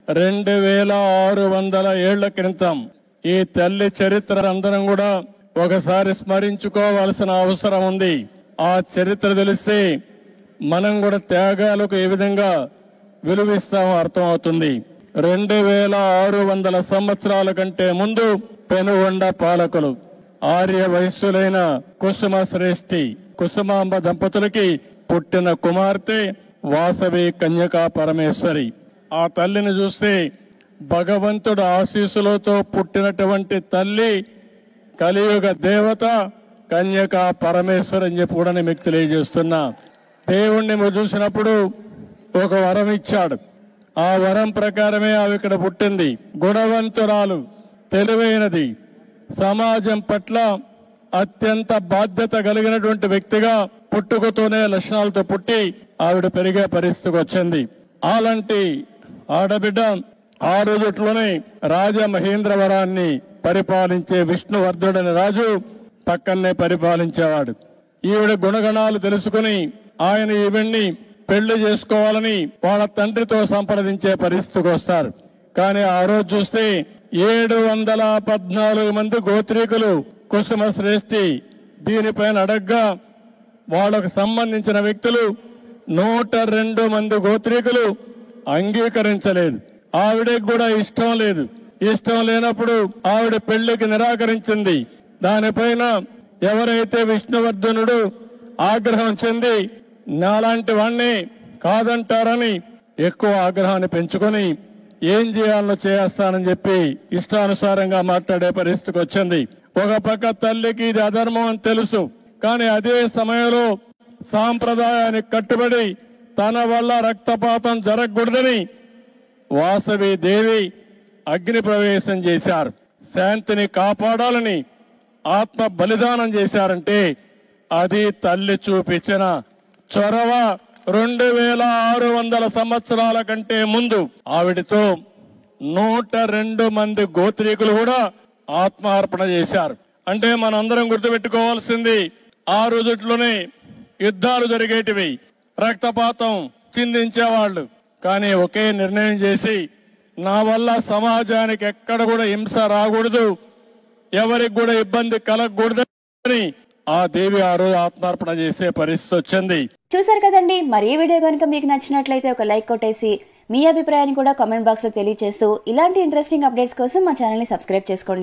2600 ఏళ్ల క్రితం ఈ తల్లి చరిత్ర అందరం కూడా ఒకసారి స్మరించుకోవాల్సిన అవసరం ఉంది. ఆ చరిత్ర తెలిస్తే మనం కూడా త్యాగాలకు ఏ విధంగా విలువిస్తామో అర్థం అవుతుంది. 2600 సంవత్సరాల కంటే ముందు పెనుగొండ పాలకులు ఆర్య వయస్సులైన కుసుమ శ్రేష్ఠి కుసుమాంబ దంపతులకి పుట్టిన కుమార్తె వాసవి కన్యకా పరమేశ్వరి. ఆ తల్లిని చూస్తే భగవంతుడు ఆశీస్సులతో పుట్టినటువంటి తల్లి కలియుగ దేవత కన్యకా పరమేశ్వరి అని చెప్పి కూడా మీకు తెలియజేస్తున్నా. దేవుణ్ణి చూసినప్పుడు ఒక వరం ఇచ్చాడు. ఆ వరం ప్రకారమే ఆమె ఇక్కడ పుట్టింది. గుణవంతురాలు, తెలివైనది, సమాజం పట్ల అత్యంత బాధ్యత కలిగినటువంటి వ్యక్తిగా పుట్టుకతోనే లక్షణాలతో పుట్టి ఆవిడ పెరిగే పరిస్థితికి వచ్చింది. అలాంటి ఆడబిడ్డ ఆ రోజుట్లోనే రాజమహేంద్రవరాన్ని పరిపాలించే విష్ణువర్ధుడని రాజు పక్కనే పరిపాలించేవాడు. ఈవిడ గుణగణాలు తెలుసుకుని ఆయన ఈవిడ్ని పెళ్లి చేసుకోవాలని వాళ్ళ తండ్రితో సంప్రదించే పరిస్థితికి వస్తారు. కానీ ఆ రోజు చూస్తే 714 మంది గోత్రీకులు కుసుమ శ్రేష్ఠి దీనిపైన అడగ్గా వాళ్ళకు సంబంధించిన వ్యక్తులు 102 మంది గోత్రీకులు అంగీకరించలేదు. ఆవిడకి కూడా ఇష్టం లేదు. ఇష్టం లేనప్పుడు ఆవిడ పెళ్లికి నిరాకరించింది. దానిపైన ఎవరైతే విష్ణువర్ధనుడు ఆగ్రహం చెంది నాలాంటి వాణ్ణి కాదంటారని ఎక్కువ ఆగ్రహాన్ని పెంచుకొని ఏం చేయాలో చేస్తానని చెప్పి ఇష్టానుసారంగా మాట్లాడే పరిస్థితికి వచ్చింది. ఒక పక్క తల్లికి ఇది అధర్మం అని తెలుసు, కానీ అదే సమయంలో సాంప్రదాయానికి కట్టుబడి తన వల్ల రక్తపాతం జరగకూడదని వాసవి దేవి అగ్ని ప్రవేశం చేశారు. శాంతిని కాపాడాలని ఆత్మ బలిదానం చేశారంటే అది తల్లి చూపించిన చొరవ. 2600 సంవత్సరాల కంటే ముందు ఆవిడతో 102 మంది గోత్రీకులు కూడా ఆత్మార్పణ చేశారు. అంటే మనందరం గుర్తుపెట్టుకోవాల్సింది, ఆ రోజుట్లోనే యుద్ధాలు జరిగేటివి, రక్తపాతం చిందించేవాళ్ళు. కానీ ఒకే నిర్ణయం చేసి నా వల్ల సమాజానికి ఎక్కడ కూడా హింస రాకూడదు, ఎవరికి కూడా ఇబ్బంది కలగకూడదని ఆ దేవి ఆ రోజు ఆత్మార్పణ చేసే పరిస్థితి వచ్చింది. చూసారు కదండి. మరి ఈ వీడియో కనుక మీకు నచ్చినట్లయితే ఒక లైక్ కొట్టేసి మీ అభిప్రాయాన్ని కూడా కామెంట్ బాక్స్ లో తెలియజేస్తూ ఇలాంటి ఇంట్రెస్టింగ్ అప్డేట్స్ కోసం మా ఛానల్ ని సబ్స్క్రైబ్ చేసుకోండి.